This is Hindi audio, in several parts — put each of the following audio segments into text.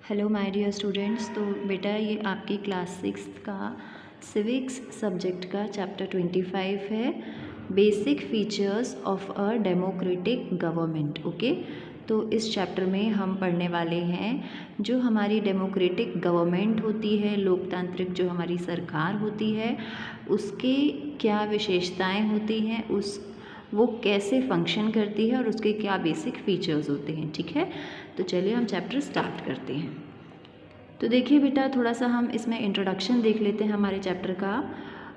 Hello my dear students. तो बेटा ये आपकी क्लास 6 का सिविक्स सब्जेक्ट का चैप्टर 25 है, basic features of a democratic government. Okay, तो इस चैप्टर में हम पढ़ने वाले हैं जो हमारी डेमोक्रेटिक गवर्नमेंट होती है, लोकतांत्रिक जो हमारी सरकार होती है, उसके क्या विशेषताएं होती हैं, वो कैसे फंक्शन करती है और उसके क्या बेसिक फीचर्स होते हैं। ठीक है, तो चलिए हम चैप्टर स्टार्ट करते हैं। तो देखिए बेटा, थोड़ा सा हम इसमें इंट्रोडक्शन देख लेते हैं हमारे चैप्टर का।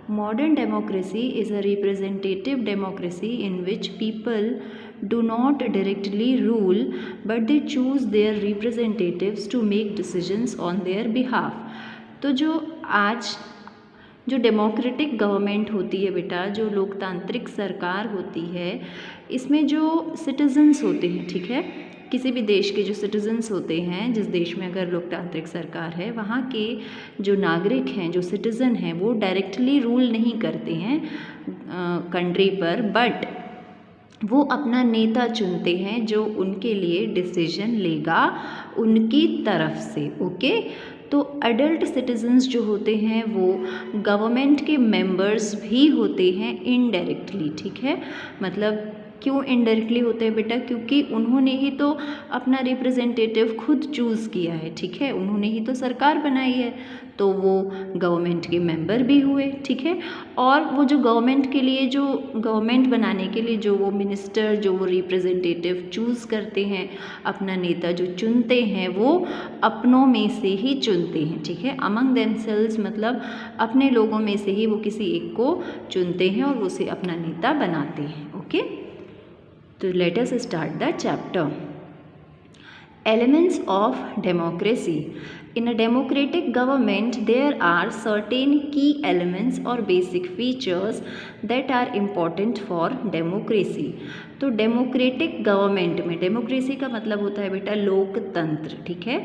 Modern democracy is a representative democracy in which people do not directly rule but they choose their representatives to make decisions on their behalf. तो जो डेमोक्रेटिक गवर्नमेंट होती है बेटा, जो लोकतांत्रिक सरकार होती है, इसमें जो सिटीजन्स होते हैं, ठीक है, किसी भी देश के जो सिटीजन्स होते हैं, जिस देश में अगर लोकतांत्रिक सरकार है, वहाँ के जो नागरिक हैं, जो सिटीज़न हैं, वो डायरेक्टली रूल नहीं करते हैं कंट्री पर, बट वो अपना नेता चुनते हैं जो उनके लिए डिसीजन लेगा उनकी तरफ से। ओके, तो अडल्ट सिटीजन्स जो होते हैं वो गवर्नमेंट के मेंबर्स भी होते हैं इनडायरेक्टली। ठीक है, मतलब क्यों इनडायरेक्टली होते हैं बेटा? क्योंकि उन्होंने ही तो अपना रिप्रेजेंटेटिव खुद चूज़ किया है। ठीक है, उन्होंने ही तो सरकार बनाई है, तो वो गवर्नमेंट के मेंबर भी हुए। ठीक है, और वो जो गवर्नमेंट के लिए, जो गवर्नमेंट बनाने के लिए जो वो मिनिस्टर, जो वो रिप्रेजेंटेटिव चूज़ करते हैं, अपना नेता जो चुनते हैं, वो अपनों में से ही चुनते हैं। ठीक है, अमंग देमसेल्व्स, मतलब अपने लोगों में से ही वो किसी एक को चुनते हैं और उसे अपना नेता बनाते हैं। ओके, तो let us start the chapter. Elements of democracy. In a democratic government, there are certain key elements or basic features that are important for democracy. तो डेमोक्रेटिक गवर्नमेंट में, डेमोक्रेसी का मतलब होता है बेटा लोकतंत्र। ठीक है,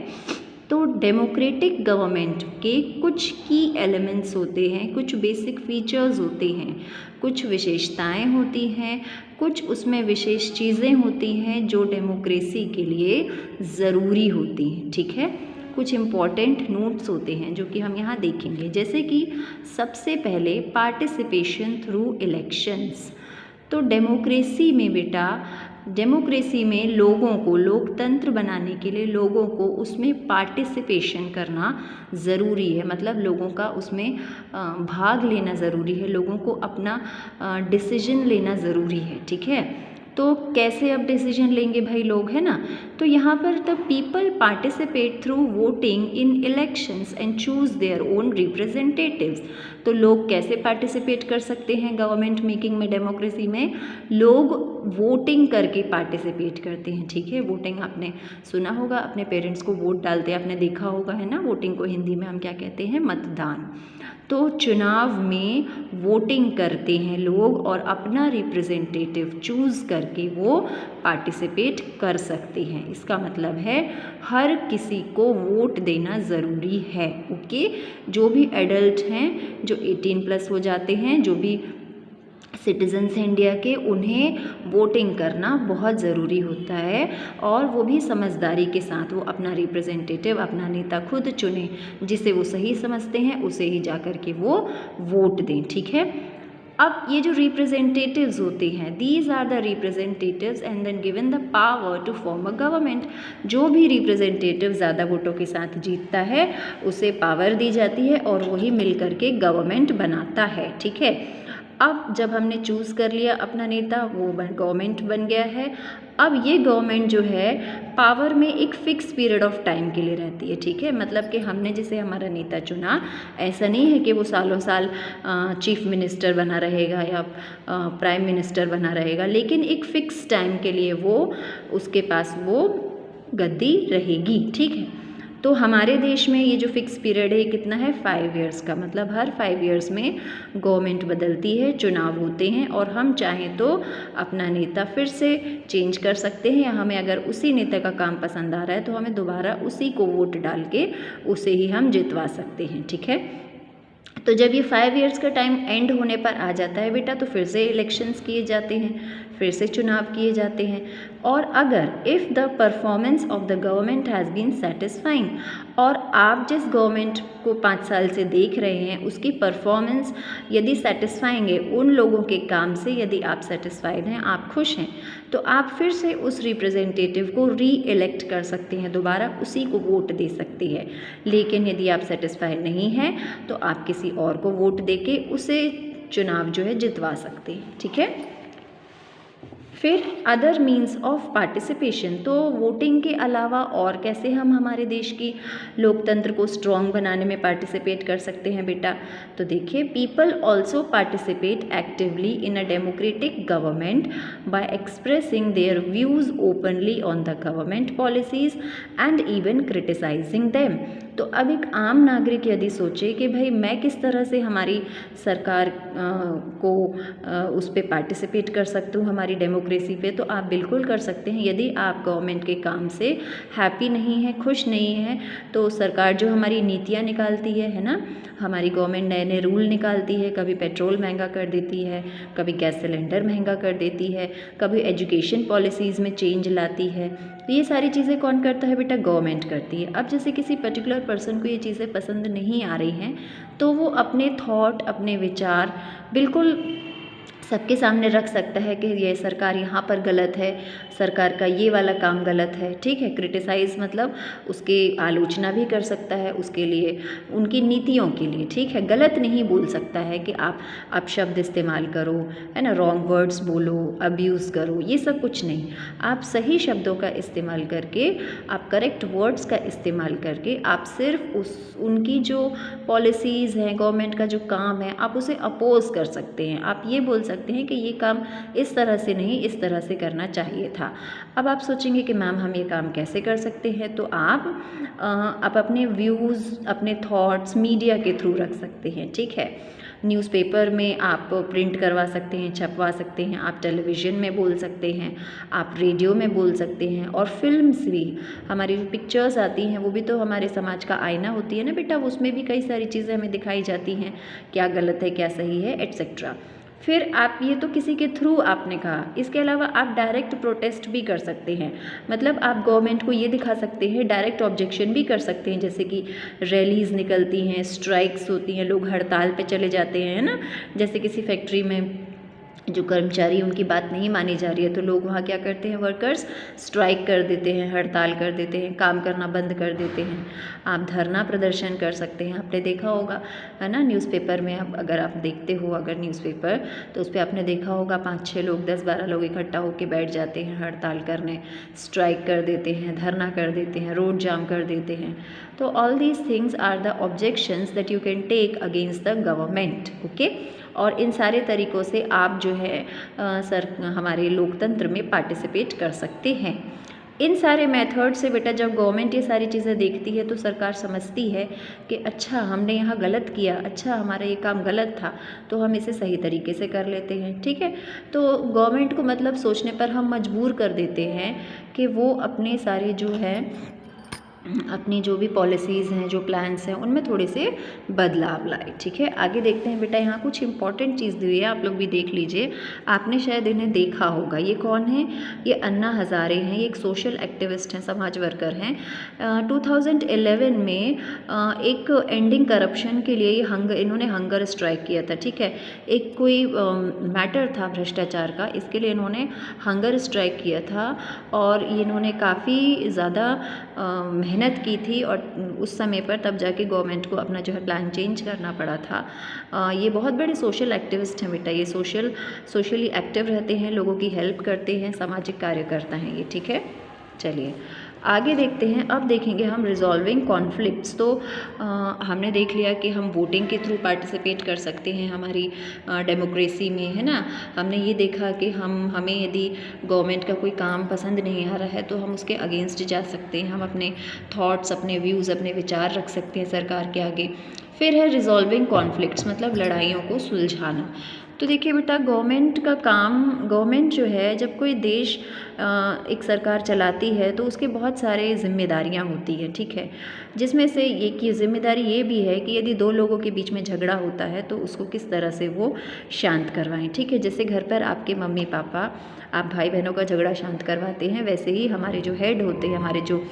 तो डेमोक्रेटिक गवर्नमेंट के कुछ की एलिमेंट्स होते हैं, कुछ बेसिक फीचर्स होते हैं, कुछ विशेषताएं होती हैं, कुछ उसमें विशेष चीज़ें होती हैं जो डेमोक्रेसी के लिए ज़रूरी होती हैं। ठीक है, कुछ इम्पॉर्टेंट नोट्स होते हैं जो कि हम यहाँ देखेंगे, जैसे कि सबसे पहले पार्टिसिपेशन थ्रू इलेक्शंस। तो डेमोक्रेसी में बेटा, डेमोक्रेसी में लोगों को, लोकतंत्र बनाने के लिए लोगों को उसमें पार्टिसिपेशन करना ज़रूरी है, मतलब लोगों का उसमें भाग लेना ज़रूरी है, लोगों को अपना डिसीजन लेना ज़रूरी है। ठीक है, तो कैसे अब डिसीजन लेंगे भाई लोग, है ना? तो यहाँ पर the people participate through voting in elections and choose their own representatives. तो लोग कैसे पार्टिसिपेट कर सकते हैं गवर्नमेंट मेकिंग में, डेमोक्रेसी में? लोग वोटिंग करके पार्टिसिपेट करते हैं। ठीक है, वोटिंग आपने सुना होगा, अपने पेरेंट्स को वोट डालते आपने देखा होगा, है ना? वोटिंग को हिंदी में हम क्या कहते हैं? मतदान। तो चुनाव में वोटिंग करते हैं लोग और अपना रिप्रेजेंटेटिव चूज़ करके वो पार्टिसिपेट कर सकते हैं। इसका मतलब है हर किसी को वोट देना ज़रूरी है। ओके, जो भी एडल्ट हैं, जो 18+ हो जाते हैं, जो भी सिटीजन्स हैं इंडिया के, उन्हें वोटिंग करना बहुत ज़रूरी होता है, और वो भी समझदारी के साथ वो अपना रिप्रेजेंटेटिव, अपना नेता खुद चुने, जिसे वो सही समझते हैं उसे ही जा कर के वो वोट दें। ठीक है, अब ये जो रिप्रेजेंटेटिव्स होते हैं, these are the representatives and then given the power to form a government. जो भी रिप्रेजेंटेटिव ज़्यादा वोटों के साथ जीतता है उसे पावर दी जाती है और वही मिल करके गवर्नमेंट बनाता है। ठीक है, अब जब हमने चूज़ कर लिया अपना नेता, वो गवर्नमेंट बन गया है। अब ये गवर्नमेंट जो है पावर में एक फ़िक्स पीरियड ऑफ टाइम के लिए रहती है। ठीक है, मतलब कि हमने जिसे हमारा नेता चुना, ऐसा नहीं है कि वो सालों साल चीफ मिनिस्टर बना रहेगा या प्राइम मिनिस्टर बना रहेगा, लेकिन एक फ़िक्स टाइम के लिए वो, उसके पास वो गद्दी रहेगी। ठीक है, तो हमारे देश में ये जो फिक्स पीरियड है कितना है? 5 ईयर्स का, मतलब हर 5 ईयर्स में गवर्नमेंट बदलती है, चुनाव होते हैं, और हम चाहें तो अपना नेता फिर से चेंज कर सकते हैं, या हमें अगर उसी नेता का काम पसंद आ रहा है तो हमें दोबारा उसी को वोट डाल के उसे ही हम जितवा सकते हैं। ठीक है, तो जब ये 5 ईयर्स का टाइम एंड होने पर आ जाता है बेटा, तो फिर से इलेक्शंस किए जाते हैं, फिर से चुनाव किए जाते हैं। और अगर if the performance of the government has been satisfying, और आप जिस गवर्नमेंट को 5 साल से देख रहे हैं उसकी परफॉर्मेंस यदि सेटिस्फाइंग है, उन लोगों के काम से यदि आप सेटिस्फाइड हैं, आप खुश हैं, तो आप फिर से उस रिप्रेजेंटेटिव को री इलेक्ट कर सकते हैं, दोबारा उसी को वोट दे सकती है। लेकिन यदि आप सेटिस्फाइड नहीं हैं तो आप किसी और को वोट देके उसे चुनाव जो है जितवा सकते हैं। ठीक है। फिर अदर मीन्स ऑफ पार्टिसिपेशन, तो वोटिंग के अलावा और कैसे हम हमारे देश की लोकतंत्र को स्ट्रॉन्ग बनाने में पार्टिसिपेट कर सकते हैं बेटा। तो देखिए, people also participate actively in a democratic government by expressing their views openly on the government policies and even criticising them. तो अब एक आम नागरिक यदि सोचे कि भाई मैं किस तरह से हमारी सरकार को उस पर पार्टिसिपेट कर सकती हूँ, हमारी डेमोक्रेसी पे, तो आप बिल्कुल कर सकते हैं। यदि आप गवर्नमेंट के काम से हैप्पी नहीं हैं, खुश नहीं हैं, तो सरकार जो हमारी नीतियाँ निकालती है ना, हमारी गवर्नमेंट नए नए रूल निकालती है, कभी पेट्रोल महंगा कर देती है, कभी गैस सिलेंडर महंगा कर देती है, कभी एजुकेशन पॉलिसीज़ में चेंज लाती है, तो ये सारी चीज़ें कौन करता है बेटा? गवर्नमेंट करती है। अब जैसे किसी पर्टिकुलर पर्सन को ये चीज़ें पसंद नहीं आ रही हैं, तो वो अपने थॉट, अपने विचार बिल्कुल सबके सामने रख सकता है कि ये सरकार यहाँ पर गलत है, सरकार का ये वाला काम गलत है। ठीक है। क्रिटिसाइज़ मतलब उसकी आलोचना भी कर सकता है, उसके लिए, उनकी नीतियों के लिए। ठीक है। गलत नहीं बोल सकता है कि आप अपशब्द इस्तेमाल करो, है ना, रॉन्ग वर्ड्स बोलो, अब्यूज़ करो, ये सब कुछ नहीं। आप सही शब्दों का इस्तेमाल करके, आप करेक्ट वर्ड्स का इस्तेमाल करके, आप सिर्फ उनकी जो पॉलिसीज़ हैं, गवर्नमेंट का जो काम है, आप उसे अपोज कर सकते हैं। आप ये बोल सकते हैं कि ये काम इस तरह से नहीं, इस तरह से करना चाहिए था। अब आप सोचेंगे कि मैम हम ये काम कैसे कर सकते हैं, तो आप अपने व्यूज़, अपने थॉट्स मीडिया के थ्रू रख सकते हैं। ठीक है। न्यूज़पेपर में आप प्रिंट करवा सकते हैं, छपवा सकते हैं, आप टेलीविज़न में बोल सकते हैं, आप रेडियो में बोल सकते हैं, और फिल्म्स भी, हमारी जो पिक्चर्स आती हैं वो भी तो हमारे समाज का आईना होती है ना बेटा, उसमें भी कई सारी चीज़ें हमें दिखाई जाती हैं, क्या गलत है, क्या सही है, एट्सेट्रा। फिर आप, ये तो किसी के थ्रू आपने कहा, इसके अलावा आप डायरेक्ट प्रोटेस्ट भी कर सकते हैं। मतलब आप गवर्नमेंट को ये दिखा सकते हैं, डायरेक्ट ऑब्जेक्शन भी कर सकते हैं, जैसे कि रैलीज़ निकलती हैं, स्ट्राइक्स होती हैं, लोग हड़ताल पे चले जाते हैं ना, जैसे किसी फैक्ट्री में जो कर्मचारी, उनकी बात नहीं मानी जा रही है, तो लोग वहाँ क्या करते हैं, वर्कर्स स्ट्राइक कर देते हैं, हड़ताल कर देते हैं, काम करना बंद कर देते हैं। आप धरना प्रदर्शन कर सकते हैं, आपने देखा होगा, है ना, न्यूज़पेपर में। आप अगर आप देखते हो अगर न्यूज़पेपर, तो उस पर आपने देखा होगा 5-6 लोग, 10-12 लोग इकट्ठा होकर बैठ जाते हैं हड़ताल करने, स्ट्राइक कर देते हैं, धरना कर देते हैं, रोड जाम कर देते हैं। तो all these things are the objections that you can take against the government. Okay. और इन सारे तरीक़ों से आप जो है हमारे लोकतंत्र में पार्टिसिपेट कर सकते हैं। इन सारे मेथड से बेटा जब गवर्नमेंट ये सारी चीज़ें देखती है तो सरकार समझती है कि अच्छा हमने यहाँ गलत किया, अच्छा हमारा ये काम गलत था, तो हम इसे सही तरीके से कर लेते हैं। ठीक है। तो गवर्नमेंट को मतलब सोचने पर हम मजबूर कर देते हैं कि वो अपने सारे जो है, अपनी जो भी पॉलिसीज़ हैं, जो प्लान्स हैं, उनमें थोड़े से बदलाव लाए। ठीक है। आगे देखते हैं बेटा, यहाँ कुछ इंपॉर्टेंट चीज़ दी हुई है, आप लोग भी देख लीजिए, आपने शायद इन्हें देखा होगा। ये कौन है? ये अन्ना हज़ारे हैं, ये एक सोशल एक्टिविस्ट हैं, समाज वर्कर हैं। 2011 में एक एंडिंग करप्शन के लिए इन्होंने हंगर स्ट्राइक किया था। ठीक है। एक कोई मैटर था भ्रष्टाचार का, इसके लिए इन्होंने हंगर स्ट्राइक किया था, और इन्होंने काफ़ी ज़्यादा मेहनत की थी, और उस समय पर तब जाके गवर्नमेंट को अपना जो है प्लान चेंज करना पड़ा था। ये बहुत बड़े सोशल एक्टिविस्ट हैं बेटा, ये सोशली एक्टिव रहते हैं, लोगों की हेल्प करते हैं, सामाजिक कार्यकर्ता हैं ये। ठीक है। चलिए आगे देखते हैं। अब देखेंगे हम रिजॉल्विंग कॉन्फ्लिक्ट्स। तो हमने देख लिया कि हम वोटिंग के थ्रू पार्टिसिपेट कर सकते हैं हमारी डेमोक्रेसी में, है ना। हमने ये देखा कि हमें यदि गवर्नमेंट का कोई काम पसंद नहीं आ रहा है तो हम उसके अगेंस्ट जा सकते हैं, हम अपने थॉट्स, अपने व्यूज़, अपने विचार रख सकते हैं सरकार के आगे। फिर है रिजॉल्विंग कॉन्फ्लिक्ट्स, मतलब लड़ाइयों को सुलझाना। तो देखिए बेटा, गवर्नमेंट जो है, जब कोई देश एक सरकार चलाती है तो उसके बहुत सारे जिम्मेदारियां होती है, ठीक है। जिसमें से ये की जिम्मेदारी ये भी है कि यदि दो लोगों के बीच में झगड़ा होता है तो उसको किस तरह से वो शांत करवाएं, ठीक है। जैसे घर पर आपके मम्मी पापा आप भाई बहनों का झगड़ा शांत करवाते हैं, वैसे ही हमारे जो हेड होते हैं, हमारे जो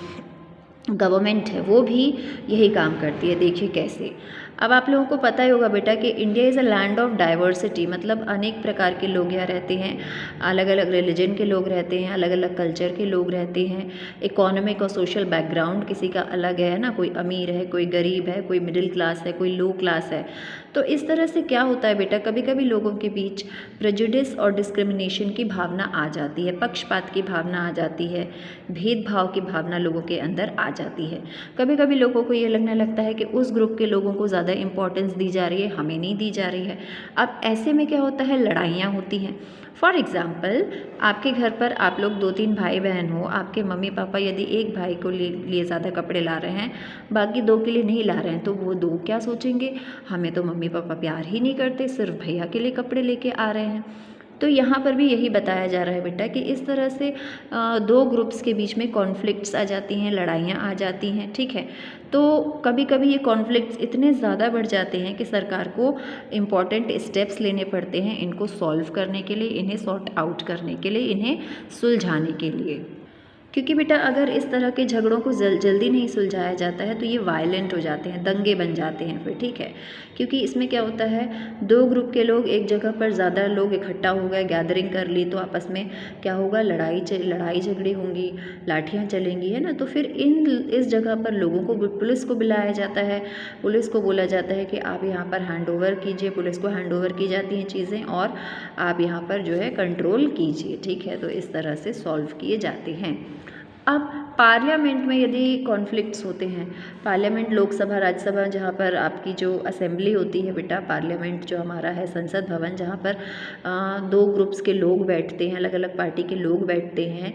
गवर्नमेंट है, वो भी यही काम करती है। देखिए कैसे। अब आप लोगों को पता ही होगा बेटा कि India is a land of diversity, मतलब अनेक प्रकार के लोग यहाँ रहते हैं, अलग अलग रिलीजन के लोग रहते हैं, अलग अलग कल्चर के लोग रहते हैं, इकोनॉमिक और सोशल बैकग्राउंड किसी का अलग है ना, कोई अमीर है, कोई गरीब है, कोई मिडिल क्लास है, कोई लो क्लास है। तो इस तरह से क्या होता है बेटा, कभी कभी लोगों के बीच प्रेजुडिस और डिस्क्रिमिनेशन की भावना आ जाती है, पक्षपात की भावना आ जाती है, भेदभाव की भावना लोगों के अंदर आ जाती है। कभी कभी लोगों को ये लगने लगता है कि उस ग्रुप के लोगों को ज़्यादा इम्पोर्टेंस दी जा रही है, हमें नहीं दी जा रही है। अब ऐसे में क्या होता है, लड़ाइयाँ होती हैं। फॉर एग्ज़ाम्पल, आपके घर पर आप लोग 2-3 भाई बहन हो, आपके मम्मी पापा यदि एक भाई को लिए ज़्यादा कपड़े ला रहे हैं, बाकी 2 के लिए नहीं ला रहे हैं, तो वो 2 क्या सोचेंगे, हमें तो मम्मी पापा प्यार ही नहीं करते, सिर्फ भैया के लिए कपड़े लेके आ रहे हैं। तो यहाँ पर भी यही बताया जा रहा है बेटा कि इस तरह से दो ग्रुप्स के बीच में कॉन्फ्लिक्ट्स आ जाती हैं, लड़ाइयाँ आ जाती हैं, ठीक है। तो कभी कभी ये कॉन्फ्लिक्ट्स इतने ज़्यादा बढ़ जाते हैं कि सरकार को इम्पॉर्टेंट स्टेप्स लेने पड़ते हैं इनको सॉल्व करने के लिए, इन्हें सॉर्ट आउट करने के लिए, इन्हें सुलझाने के लिए। क्योंकि बेटा अगर इस तरह के झगड़ों को जल्दी नहीं सुलझाया जाता है तो ये वायलेंट हो जाते हैं, दंगे बन जाते हैं फिर, ठीक है। क्योंकि इसमें क्या होता है, 2 ग्रुप के लोग एक जगह पर ज़्यादा लोग इकट्ठा हो गए, गैदरिंग कर ली, तो आपस में क्या होगा, लड़ाई झगड़ी होंगी, लाठियाँ चलेंगी, है ना। तो फिर इस जगह पर लोगों को पुलिस को बुलाया जाता है, पुलिस को बोला जाता है कि आप यहाँ पर हैंड ओवर कीजिए, पुलिस को हैंड ओवर की जाती हैं चीज़ें और आप यहाँ पर जो है कंट्रोल कीजिए, ठीक है। तो इस तरह से सॉल्व किए जाते हैं। अब पार्लियामेंट में यदि कॉन्फ्लिक्ट्स होते हैं, पार्लियामेंट लोकसभा राज्यसभा जहाँ पर आपकी जो असेंबली होती है बेटा, पार्लियामेंट जो हमारा है संसद भवन, जहाँ पर 2 ग्रुप्स के लोग बैठते हैं, अलग अलग पार्टी के लोग बैठते हैं,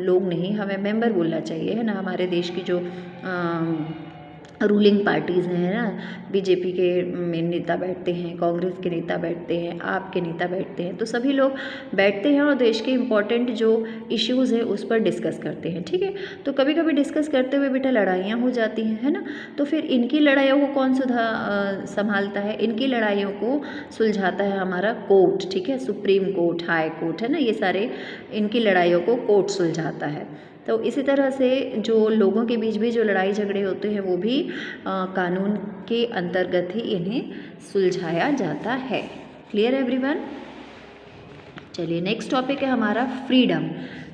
लोग नहीं हमें मेंबर बोलना चाहिए, है ना। हमारे देश की जो रूलिंग पार्टीज़ हैं ना, बीजेपी के मेन नेता बैठते हैं, कांग्रेस के नेता बैठते हैं, आप के नेता बैठते हैं, तो सभी लोग बैठते हैं और देश के इम्पोर्टेंट जो इश्यूज़ हैं उस पर डिस्कस करते हैं, ठीक है। तो कभी कभी डिस्कस करते हुए बेटा लड़ाइयाँ हो जाती हैं, है ना। तो फिर इनकी लड़ाइयों को कौन संभालता है, इनकी लड़ाइयों को सुलझाता है हमारा कोर्ट, ठीक है, सुप्रीम कोर्ट, हाई कोर्ट, है ना। ये सारे इनकी लड़ाइयों को कोर्ट सुलझाता है। तो इसी तरह से जो लोगों के बीच भी जो लड़ाई झगड़े होते हैं वो भी कानून के अंतर्गत ही इन्हें सुलझाया जाता है। Clear everyone. चलिए नेक्स्ट टॉपिक है हमारा फ्रीडम।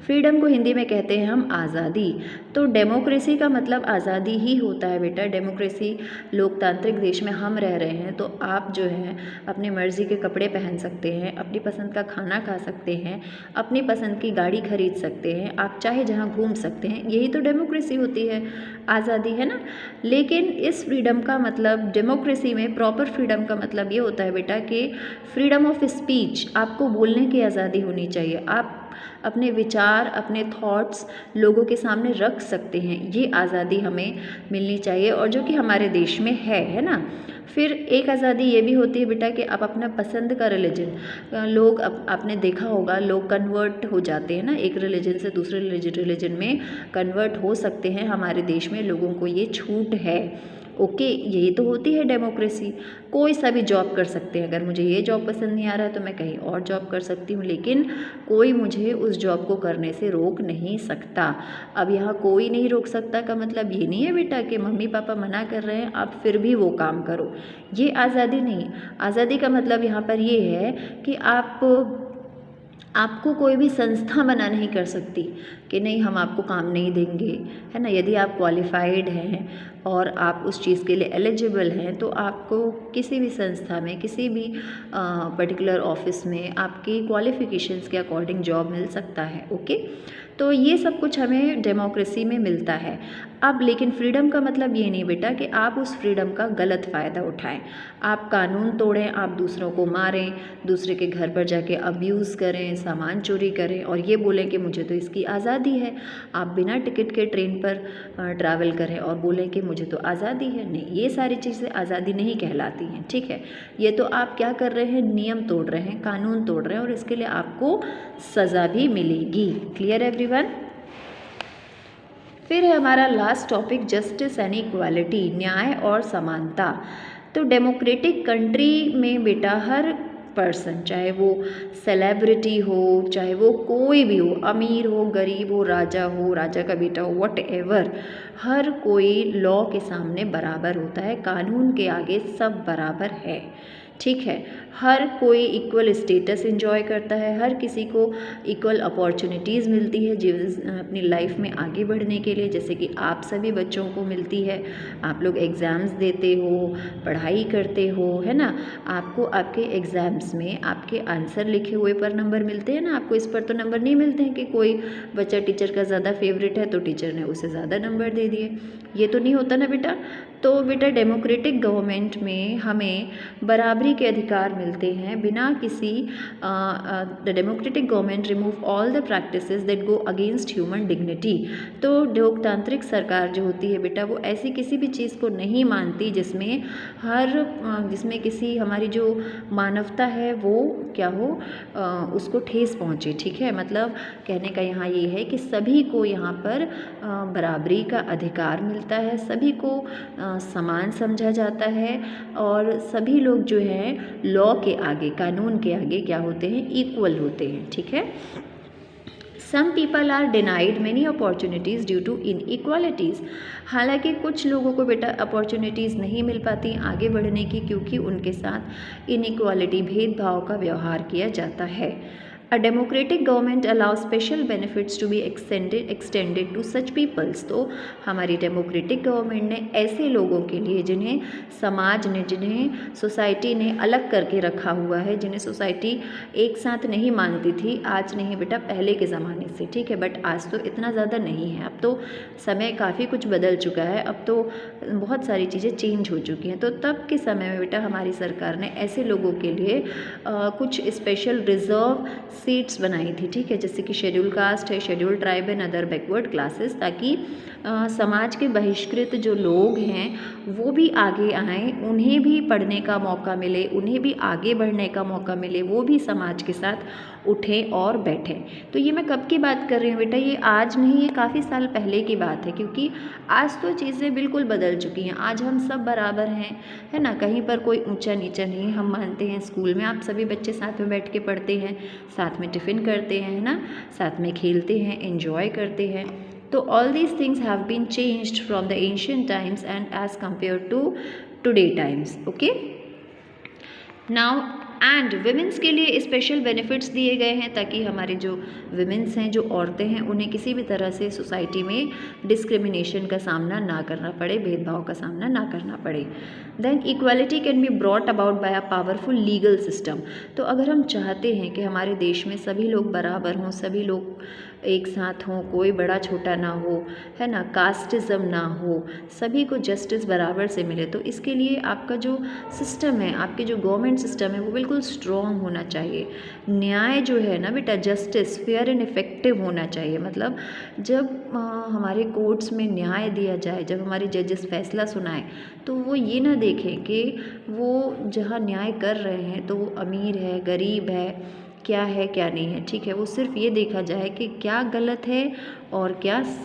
फ्रीडम को हिंदी में कहते हैं हम आज़ादी। तो डेमोक्रेसी का मतलब आज़ादी ही होता है बेटा। डेमोक्रेसी लोकतांत्रिक देश में हम रह रहे हैं, तो आप जो है अपनी मर्ज़ी के कपड़े पहन सकते हैं, अपनी पसंद का खाना खा सकते हैं, अपनी पसंद की गाड़ी खरीद सकते हैं, आप चाहे जहाँ घूम सकते हैं। यही तो डेमोक्रेसी होती है, आज़ादी, है ना। लेकिन इस फ्रीडम का मतलब, डेमोक्रेसी में प्रॉपर फ्रीडम का मतलब ये होता है बेटा कि फ्रीडम ऑफ स्पीच, आपको बोलने की आज़ादी होनी चाहिए। आप अपने विचार, अपने थॉट्स लोगों के सामने रख सकते हैं, ये आज़ादी हमें मिलनी चाहिए, और जो कि हमारे देश में है ना। फिर एक आज़ादी ये भी होती है बेटा कि आप अपना पसंद का रिलीजन, लोग आपने देखा होगा लोग कन्वर्ट हो जाते हैं ना, एक रिलीजन से दूसरे रिलीजन में कन्वर्ट हो सकते हैं। हमारे देश में लोगों को ये छूट है। ओके, यही तो होती है डेमोक्रेसी। कोई सा भी जॉब कर सकते हैं, अगर मुझे ये जॉब पसंद नहीं आ रहा है तो मैं कहीं और जॉब कर सकती हूँ, लेकिन कोई मुझे उस जॉब को करने से रोक नहीं सकता। अब यहाँ कोई नहीं रोक सकता का मतलब ये नहीं है बेटा कि मम्मी पापा मना कर रहे हैं आप फिर भी वो काम करो, ये आज़ादी नहीं। आज़ादी का मतलब यहाँ पर ये है कि आपको कोई भी संस्था मना नहीं कर सकती कि नहीं हम आपको काम नहीं देंगे, है ना। यदि आप क्वालिफाइड हैं और आप उस चीज़ के लिए एलिजिबल हैं तो आपको किसी भी संस्था में, किसी भी पर्टिकुलर ऑफिस में आपकी क्वालिफ़िकेशंस के अकॉर्डिंग जॉब मिल सकता है। ओके, तो ये सब कुछ हमें डेमोक्रेसी में मिलता है। अब लेकिन फ्रीडम का मतलब ये नहीं बेटा कि आप उस फ्रीडम का गलत फ़ायदा उठाएं, आप कानून तोड़ें, आप दूसरों को मारें, दूसरे के घर पर जाके अब्यूज़ करें, सामान चोरी करें और ये बोलें कि मुझे तो इसकी आज़ादी है। आप बिना टिकट के ट्रेन पर ट्रैवल करें और बोलें कि मुझे तो आज़ादी है। नहीं, ये सारी चीज़ें आज़ादी नहीं कहलाती हैं, ठीक है। ये तो आप क्या कर रहे हैं, नियम तोड़ रहे हैं, कानून तोड़ रहे हैं और इसके लिए आपको सज़ा भी मिलेगी। Clear everyone. फिर है हमारा last topic justice and equality, न्याय और समानता। तो डेमोक्रेटिक कंट्री में बेटा हर पर्सन, चाहे वो सेलिब्रिटी हो, चाहे वो कोई भी हो, अमीर हो, गरीब हो, राजा का बेटा हो, वट एवर, हर कोई लॉ के सामने बराबर होता है, कानून के आगे सब बराबर है, ठीक है। हर कोई इक्वल स्टेटस एंजॉय करता है, हर किसी को इक्वल अपॉर्चुनिटीज़ मिलती है अपनी लाइफ में आगे बढ़ने के लिए, जैसे कि आप सभी बच्चों को मिलती है। आप लोग एग्ज़ाम्स देते हो, पढ़ाई करते हो, है ना। आपको आपके एग्ज़ाम्स में आपके आंसर लिखे हुए पर नंबर मिलते हैं ना, आपको इस पर तो नंबर नहीं मिलते हैं कि कोई बच्चा टीचर का ज़्यादा फेवरेट है तो टीचर ने उसे ज़्यादा नंबर दे दिए, ये तो नहीं होता ना बेटा। तो बेटा डेमोक्रेटिक गवर्नमेंट में हमें बराबरी के अधिकार मिलते हैं बिना किसी the democratic government remove all the practices that go against human dignity. तो लोकतांत्रिक सरकार जो होती है बेटा वो ऐसी किसी भी चीज़ को नहीं मानती जिसमें किसी हमारी जो मानवता है वो क्या हो, उसको ठेस पहुँचे, ठीक है। मतलब कहने का यहाँ ये है कि सभी को यहाँ पर बराबरी का अधिकार मिलता है, सभी को समान समझा जाता है और सभी लोग जो हैं लॉ के आगे, कानून के आगे क्या होते हैं, इक्वल होते हैं, ठीक है। Some people are denied many opportunities due to inequalities. हालांकि कुछ लोगों को बेटा अपॉर्चुनिटीज़ नहीं मिल पाती आगे बढ़ने की, क्योंकि उनके साथ इनइक्वालिटी, भेदभाव का व्यवहार किया जाता है। A democratic government allows special benefits to be extended to such peoples। तो हमारी डेमोक्रेटिक गवर्नमेंट ने ऐसे लोगों के लिए जिन्हें समाज ने, जिन्हें सोसाइटी ने अलग करके रखा हुआ है, जिन्हें सोसाइटी एक साथ नहीं मानती थी, आज नहीं बेटा, पहले के ज़माने से, ठीक है। बट आज तो इतना ज़्यादा नहीं है, अब तो समय काफ़ी कुछ बदल चुका है, अब तो बहुत सारी चीज़ें चेंज हो चुकी हैं। तो तब के समय में बेटा हमारी सरकार ने ऐसे लोगों के लिए कुछ स्पेशल रिजर्व सीट्स बनाई थी, ठीक है। जैसे कि शेड्यूल कास्ट है, schedule tribe and other backward classes, ताकि समाज के बहिष्कृत जो लोग हैं वो भी आगे आएँ, उन्हें भी पढ़ने का मौका मिले, उन्हें भी आगे बढ़ने का मौका मिले, वो भी समाज के साथ उठें और बैठें। तो ये मैं कब की बात कर रही हूँ बेटा, ये आज नहीं, ये काफ़ी साल पहले की बात है, क्योंकि आज तो चीज़ें बिल्कुल बदल चुकी हैं। आज हम सब बराबर हैं, है ना, कहीं पर कोई ऊंचा नीचा नहीं। हम मानते हैं स्कूल में आप सभी बच्चे साथ में बैठ के पढ़ते हैं, साथ में टिफ़िन करते हैं, है ना, साथ में खेलते हैं, एंजॉय करते हैं। तो all these things have been changed from the ancient times and as compared to today times. Okay, now and women's के लिए स्पेशल बेनिफिट्स दिए गए हैं, ताकि हमारे जो विमेंस हैं, जो औरतें हैं, उन्हें किसी भी तरह से सोसाइटी में डिस्क्रिमिनेशन का सामना ना करना पड़े, भेदभाव का सामना ना करना पड़े। Then equality can be brought about by a powerful legal system. तो अगर हम चाहते हैं कि हमारे देश में सभी लोग बराबर हों, सभी लोग एक साथ हों, कोई बड़ा छोटा ना हो, है ना, कास्टिज़म ना हो, सभी को जस्टिस बराबर से मिले, तो इसके लिए आपका जो सिस्टम है, आपके जो गवर्नमेंट सिस्टम है, वो बिल्कुल स्ट्रॉन्ग होना चाहिए। न्याय जो है ना बेटा, जस्टिस फेयर एंड इफ़ेक्टिव होना चाहिए। मतलब जब हमारे कोर्ट्स में न्याय दिया जाए, जब हमारे जजेस फैसला सुनाए, तो वो ये ना देखें कि वो जहाँ न्याय कर रहे हैं तो वो अमीर है, गरीब है क्या नहीं है, ठीक है। वो सिर्फ ये देखा जाए कि क्या गलत है और क्या सही।